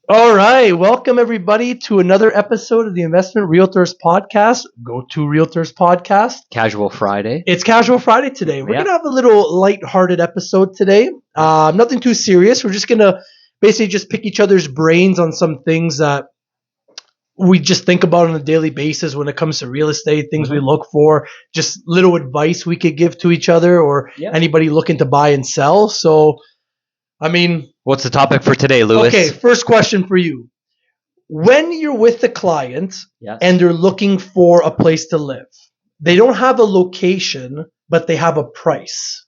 All right, welcome everybody to another episode of the Investment Realtors podcast. Go to Realtors podcast. Casual Friday. It's Casual Friday today. We're Yeah. gonna have a little light-hearted episode today. Nothing too serious. We're just gonna basically just pick each other's brains on some things that we just think about on a daily basis when it comes to real estate, things we look for, just little advice we could give to each other or Yeah. anybody looking to buy and sell. So, I mean, What's the topic for today, Lewis? okay, first question for you. When you're with the client Yes. and they're looking for a place to live, they don't have a location, but they have a price.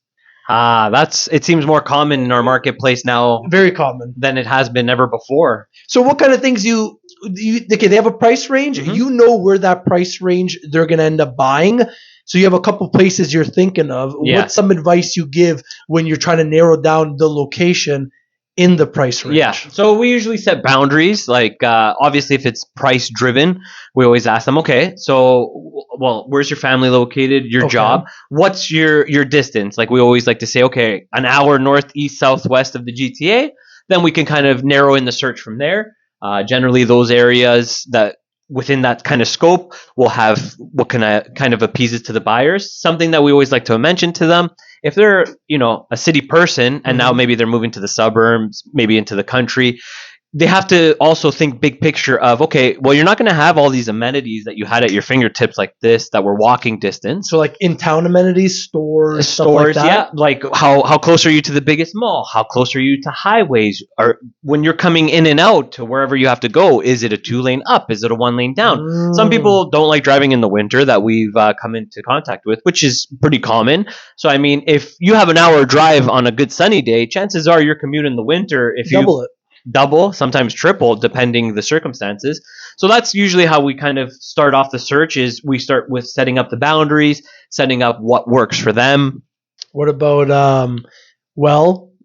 It seems more common in our marketplace now Very common. than it has been ever before. So what kind of things okay, they have a price range. Mhm. You know where that price range they're going to end up buying. So you have a couple places you're thinking of. Yeah. What's some advice you give when you're trying to narrow down the location in the price range? Yeah. So we usually set boundaries. Obviously, if it's price driven, we always ask them, okay, so, well, where's your family located? Your Okay. job? What's your distance? Like we always like to say, okay, an hour northeast, southwest of the GTA. Then we can kind of narrow in the search from there. Generally, those areas that within that kind of scope will have what kind of appeases to the buyers. Something that we always like to mention to them, if they're a city person and now maybe they're moving to the suburbs, maybe into the country, they have to also think big picture of, okay, well, you're not going to have all these amenities that you had at your fingertips like this that were walking distance. So like in-town amenities, stores, stuff like Stores, that? yeah. Like how close are you to the biggest mall? How close are you to highways? Or when you're coming in and out to wherever you have to go, is it a 2-lane up? Is it a 1-lane down? Some people don't like driving in the winter that we've come into contact with, which is pretty common. So I mean, if you have an hour drive on a good sunny day, chances are your commute in the winter, if you double, sometimes triple, depending the circumstances. So that's usually how we kind of start off the search. Is we start with setting up the boundaries, setting up what works for them. What about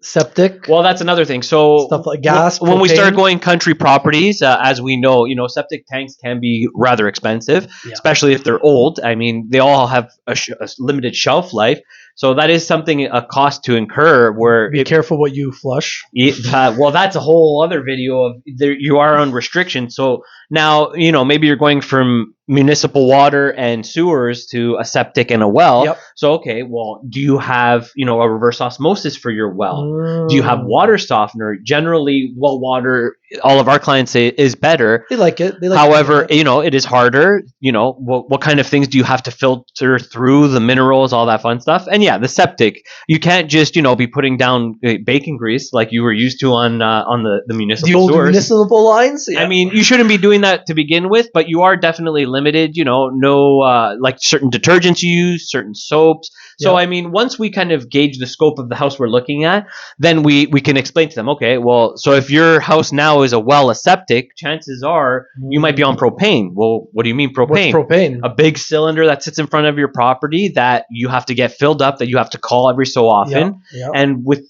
septic? Well, that's another thing. So Stuff like gas, when we propane? start going country properties, as we know, septic tanks can be rather expensive, Yeah. especially if they're old. I mean, they all have a limited shelf life. So that is a cost to incur where Be careful what you flush. well, that's a whole other video of you are on restriction. So now, maybe you're going from municipal water and sewers to a septic and a well. Yep. So, okay, well, do you have, a reverse osmosis for your well? Do you have water softener? Generally, well water, all of our clients say is better. They like it. However, it is harder. What kind of things do you have to filter through the minerals, all that fun stuff? And yeah, the septic, you can't just, be putting down bacon grease like you were used to on the municipal the old sewers. municipal lines. Yeah. I mean, you shouldn't be doing that to begin with, but you are definitely limited, like certain detergents you use, certain soaps. So, Yeah. I mean, once we kind of gauge the scope of the house we're looking at, then we can explain to them, okay, well, so if your house now is a septic, chances are you might be on propane. Well, what do you mean propane? What's propane? A big cylinder that sits in front of your property that you have to get filled up, that you have to call every so often. Yeah. And with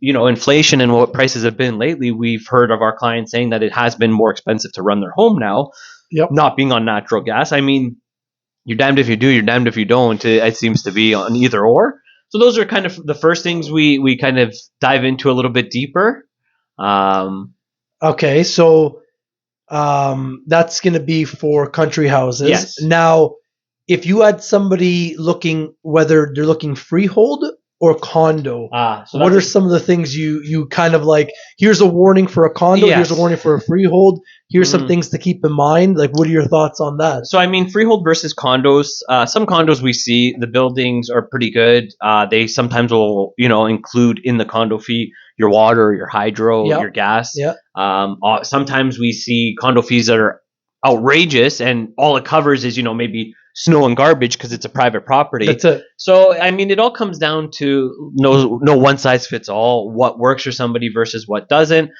inflation and what prices have been lately, we've heard of our clients saying that it has been more expensive to run their home now. Yep. Not being on natural gas. I mean, you're damned if you do, you're damned if you don't. It seems to be on either or. So those are kind of the first things we kind of dive into a little bit deeper. Okay, so that's going to be for country houses. Yes. Now, if you had somebody looking, whether they're looking freehold or condo, So what are some of the things you kind of like? Here's a warning for a condo. Yes. Here's a warning for a freehold. Here's some things to keep in mind. Like, what are your thoughts on that? So, I mean, freehold versus condos. Some condos we see, the buildings are pretty good. They sometimes will, include in the condo fee your water, your hydro, Yep. your gas. Yeah. Sometimes we see condo fees that are outrageous and all it covers is, maybe snow and garbage because it's a private property. That's it. So, I mean, it all comes down to no one size fits all, what works for somebody versus what doesn't.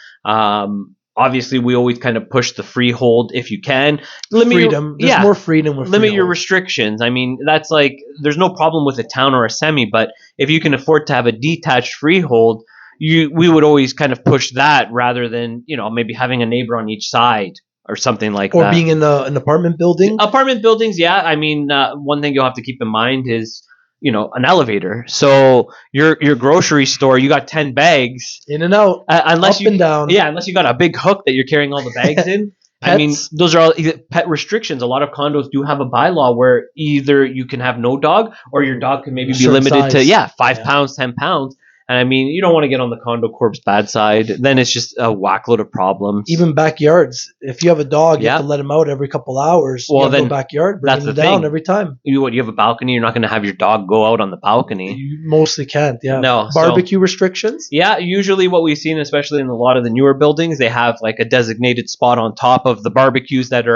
Obviously, we always kind of push the freehold if you can. Freedom. There's more freedom with Limit your freehold. restrictions. I mean, that's like, there's no problem with a town or a semi, but if you can afford to have a detached freehold, we would always kind of push that rather than, maybe having a neighbor on each side or something like Or that. being in an apartment building. Apartment buildings, yeah. I mean, one thing you'll have to keep in mind is an elevator. So your grocery store, you got 10 bags In and out, unless up and down. yeah, unless you got a big hook that you're carrying all the bags in. I mean, Pets. those are all pet restrictions. A lot of condos do have a bylaw where either you can have no dog or your dog can maybe be Certain limited to size. 5 pounds, 10 pounds. And I mean, you don't want to get on the condo corp's bad side. Then it's just a whackload of problems. Even backyards. If you have a dog, you Yeah. have to let him out every couple hours. Well, you have to then go backyard, bring that's him the down thing. every time. You have a balcony. You're not going to have your dog go out on the balcony. You mostly can't. Yeah. No, so- Barbecue restrictions. Yeah, usually what we've seen, especially in a lot of the newer buildings, they have like a designated spot on top of the barbecues that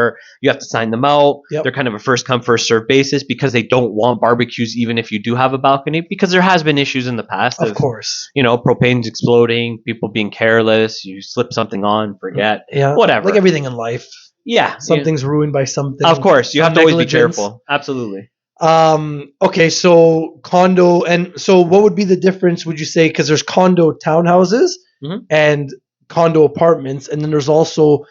you have to sign them out. Yep. They're kind of a first come, first serve basis because they don't want barbecues even if you do have a balcony, because there has been issues in the past Of course. propane's exploding, people being careless, you slip something on, forget, Yeah. whatever. Like everything in life. Yeah. Something's ruined by something. Of course, you some have to always be negligence. careful. Absolutely. Okay, so condo, and so what would be the difference, would you say? Because there's condo townhouses Mhm. and condo apartments, and then there's also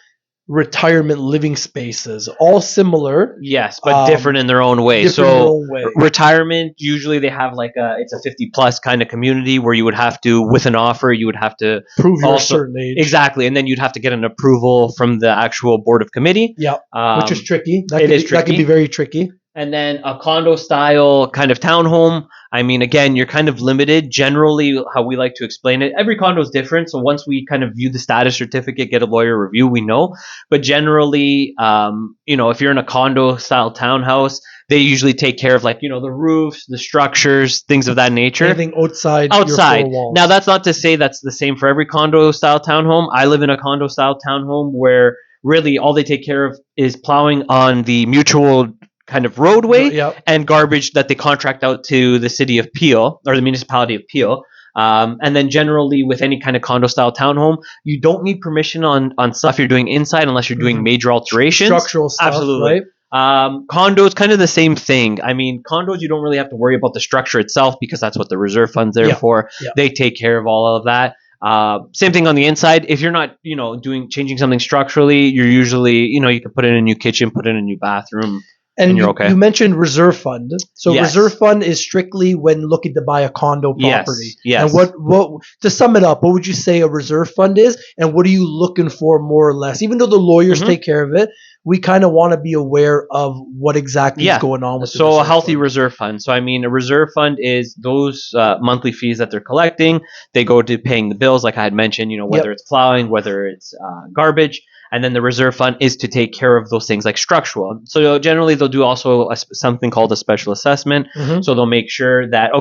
retirement living spaces, all similar, Yes, but different in their own way. different in their So own way. retirement, usually they have like it's a 50 plus kind of community where you would have to, with an offer, you would have to Prove you're a also- certain age. exactly, and then you'd have to get an approval from the actual board of committee. Yeah, which is tricky. it is That can tricky. be very tricky. And then a condo style kind of townhome. I mean, again, you're kind of limited. Generally, how we like to explain it, every condo is different. So once we kind of view the status certificate, get a lawyer review, we know. But generally, if you're in a condo style townhouse, they usually take care of the roofs, the structures, things of that nature. Anything outside your Outside. four walls. Now, that's not to say that's the same for every condo style townhome. I live in a condo style townhome where really all they take care of is plowing on the mutual kind of roadway Yep. and garbage that they contract out to the city of Peel or the municipality of Peel. And then generally with any kind of condo style townhome, you don't need permission on stuff you're doing inside unless you're doing Mhm. major alterations. Structural stuff, Absolutely. right? Condos, kind of the same thing. I mean, condos, you don't really have to worry about the structure itself because that's what the reserve fund's there Yeah. for. Yeah. They take care of all of that. Same thing on the inside. If you're not, changing something structurally, you're usually, you can put in a new kitchen, put in a new bathroom. And you're okay. You mentioned reserve fund. So Yes. reserve fund is strictly when looking to buy a condo Yes, property. yes. And what to sum it up, what would you say a reserve fund is, and what are you looking for more or less? Even though the lawyers Mhm. take care of it, we kind of want to be aware of what exactly Yeah. is going on with the So a reserve healthy fund. reserve fund. So I mean, a reserve fund is those monthly fees that they're collecting. They go to paying the bills, like I had mentioned. Whether it's plowing, whether it's garbage, and then the reserve fund is to take care of those things like structural. So generally, they'll do also something called a special assessment. Mhm. So they'll make sure that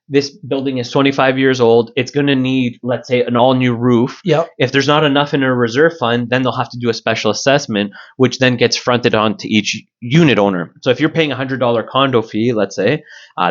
this building is 25 years old. It's going to need, let's say, an all new roof. Yep. If there's not enough in a reserve fund, then they'll have to do a special assessment, which then gets fronted on to each unit owner. So if you're paying $100 condo fee, let's say,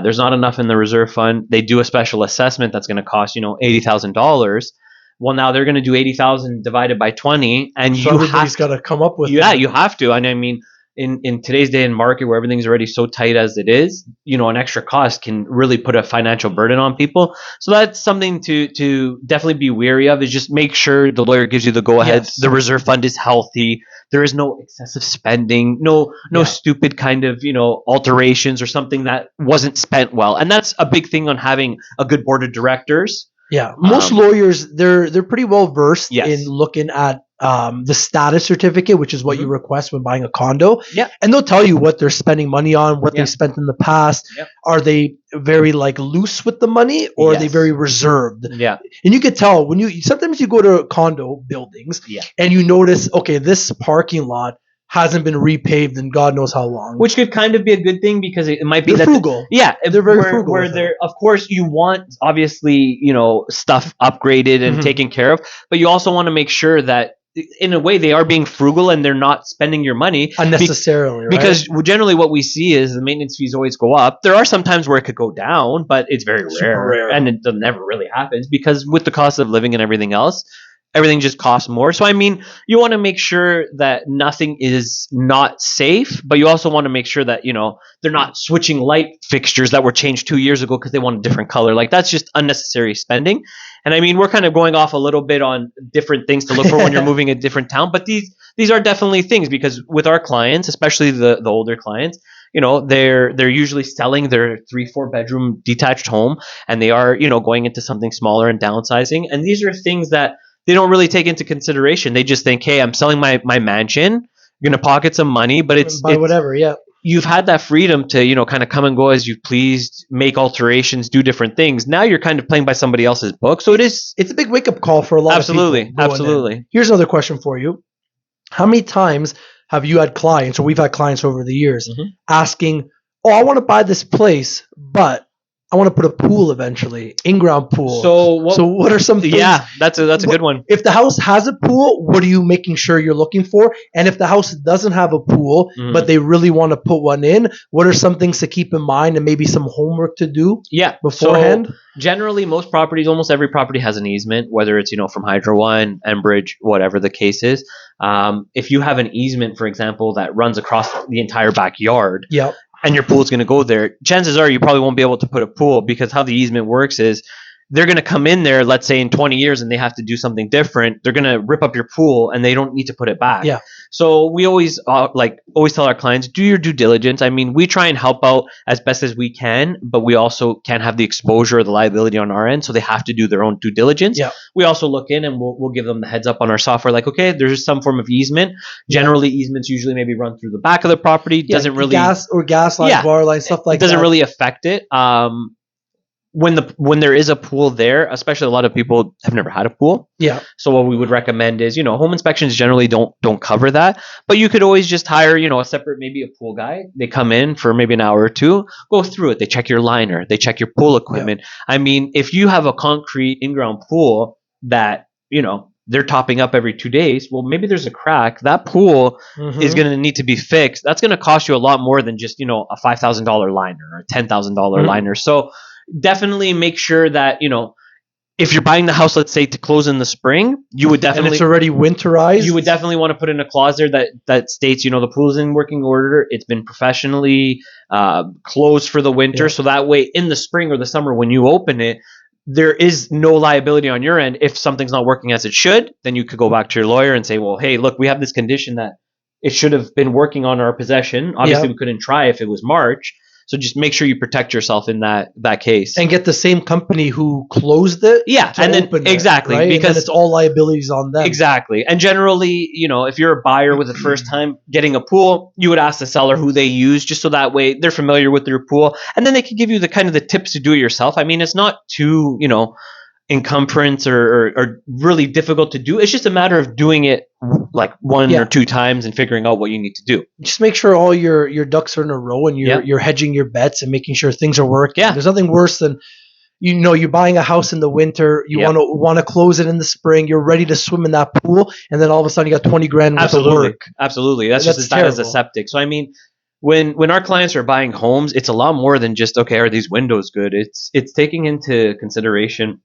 there's not enough in the reserve fund, they do a special assessment that's going to cost, $80,000. Well, now they're going to do 80,000 divided by 20, and So everybody's got to come up with yeah, it. you have to. And I mean, in today's day and market where everything's already so tight as it is, an extra cost can really put a financial burden on people. So that's something to definitely be wary of, is just make sure the lawyer gives you the go ahead. Yes. The reserve fund is healthy. There is no excessive spending, no Yeah. stupid kind of, alterations or something that wasn't spent well. And that's a big thing on having a good board of directors. Yeah, most lawyers they're pretty well versed Yes. in looking at the status certificate, which is what you request when buying a condo. Yeah. And they'll tell you what they're spending money on, what Yeah. they've spent in the past. Yep. Are they very loose with the money, or are they Yes. very reserved? Yeah. And you could tell when sometimes you go to condo buildings Yeah. and you notice, okay, this parking lot hasn't been repaved in God knows how long. Which could kind of be a good thing because it might be they're that frugal. yeah, They're very where, frugal Where with it. they're, of course, you want obviously stuff upgraded and Mhm. taken care of, but you also want to make sure that in a way they are being frugal and they're not spending your money Unnecessarily, right? because generally what we see is the maintenance fees always go up. There are some times where it could go down, but it's very Super rare. and it never really happens because with the cost of living and everything else, everything just costs more. So I mean, you want to make sure that nothing is not safe, but you also want to make sure that they're not switching light fixtures that were changed 2 years ago because they want a different color. Like that's just unnecessary spending. And I mean, we're kind of going off a little bit on different things to look for when you're moving a different town, but these are definitely things because with our clients, especially the older clients, they're usually selling their 3-4 bedroom detached home, and they are going into something smaller and downsizing. And these are things that they don't really take into consideration. They just think, hey, I'm selling my mansion, I'm gonna pocket some money, but it's whatever. Yeah. You've had that freedom to kind of come and go as you pleased, make alterations, do different things. Now you're kind of playing by somebody else's book, so it's a big wake up call for a lot of people. Absolutely. Here's another question for you: how many times have you had clients, or we've had clients over the years, asking, "Oh, I want to buy this place, but I want to put a pool eventually, in-ground pool." So what are some things? Yeah, that's a good one. If the house has a pool, what are you making sure you're looking for? And if the house doesn't have a pool, but they really want to put one in, what are some things to keep in mind and maybe some homework to do beforehand? So generally, most properties, almost every property has an easement, whether it's from Hydro One, Enbridge, whatever the case is. If you have an easement, for example, that runs across the entire backyard, and your pool is going to go there, chances are you probably won't be able to put a pool, because how the easement works is they're going to come in there, let's say in 20 years, and they have to do something different. They're going to rip up your pool, and they don't need to put it back. Yeah. So we always tell our clients, do your due diligence. I mean, we try and help out as best as we can, but we also can't have the exposure or the liability on our end, so they have to do their own due diligence. Yeah. We also look in, and we'll give them the heads up on our software, like, okay, there's some form of easement. Generally, easements usually maybe run through the back of the property. Doesn't really gas lines, water lines, stuff like that. It doesn't really affect it. When there is a pool there, especially a lot of people have never had a pool. Yeah. So what we would recommend is, home inspections generally don't cover that, but you could always just hire, a separate, maybe a pool guy. They come in for maybe an hour or two, go through it. They check your liner, they check your pool equipment. Yeah. I mean, if you have a concrete in-ground pool that, they're topping up every 2 days, well, maybe there's a crack. That pool is going to need to be fixed. That's going to cost you a lot more than just, a $5,000 liner or a $10,000 liner. So definitely make sure that, if you're buying the house, let's say to close in the spring, you would definitely, and it's already winterized, you would definitely want to put in a clause there that states, the pool's in working order. It's been professionally closed for the winter. Yeah. So that way in the spring or the summer, when you open it, there is no liability on your end. If something's not working as it should, then you could go back to your lawyer and say, well, hey, look, we have this condition that it should have been working on our possession. Obviously, we couldn't try if it was March. So just make sure you protect yourself in that case. And get the same company who closed it. Yeah, and then exactly, right? Because it's all liabilities on them. Exactly. And generally, if you're a buyer with the first time getting a pool, you would ask the seller who they use, just so that way they're familiar with their pool, and then they can give you the tips to do it yourself. I mean, it's not too, encumbrance or really difficult to do. It's just a matter of doing it like one or two times and figuring out what you need to do. Just make sure all your ducks are in a row, and you're hedging your bets and making sure things are working. Yeah. There's nothing worse than you're buying a house in the winter, you want to close it in the spring, you're ready to swim in that pool, and then all of a sudden you got 20 grand worth of work. Absolutely. That's just as bad as a septic. So I mean, when our clients are buying homes, it's a lot more than just, okay, are these windows good? It's taking into consideration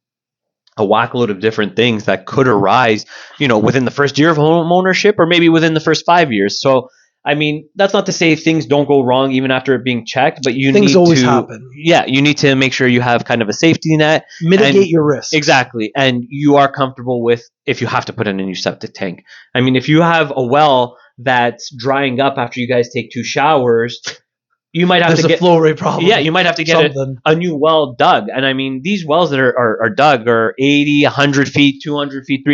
a whackload of different things that could arise, within the first year of home ownership, or maybe within the first 5 years. So, I mean, that's not to say things don't go wrong even after it being checked, but things always happen. Yeah, you need to make sure you have kind of a safety net. Mitigate your risk. Exactly. And you are comfortable with if you have to put in a new septic tank. I mean, if you have a well that's drying up after you guys take 2 showers, you might have to get a flow rate problem. Yeah, you might have to get a new well dug. And I mean, these wells that are dug are 80, 100 feet, 200 feet,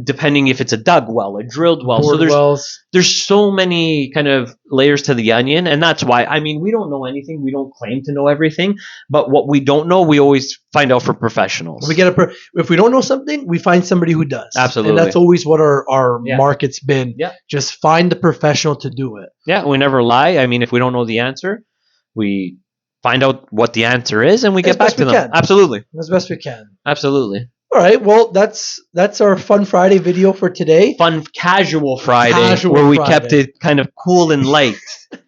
depending if it's a dug well, a drilled well. Bored wells. There's so many kind of layers to the onion. And that's why, I mean, we don't know anything. We don't claim to know everything. But what we don't know, we always find out from professionals. If we don't know something, we find somebody who does. Absolutely. And that's always what our market's been. Yeah. Just find the professional to do it. Yeah, we never lie. I mean, if we don't know the answer, we find out what the answer is and we get back to them. Absolutely. As best we can. Absolutely. All right. Well, that's our Fun Friday video for today. Fun Casual Friday, where we kept it kind of cool and light.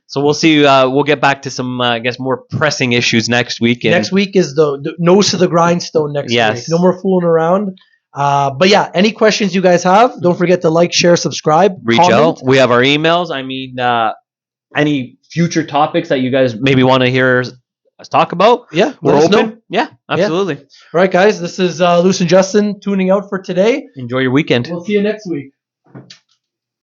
So we'll see. We'll get back to some, I guess, more pressing issues next week. Next week is the nose to the grindstone next week. No more fooling around. But yeah, any questions you guys have, don't forget to like, share, subscribe, reach out. We have our emails. I mean, any future topics that you guys maybe want to hear us talk about? Yeah, we're open. Yeah, absolutely. Yeah. All right, guys, this is Luce and Justin tuning out for today. Enjoy your weekend. We'll see you next week.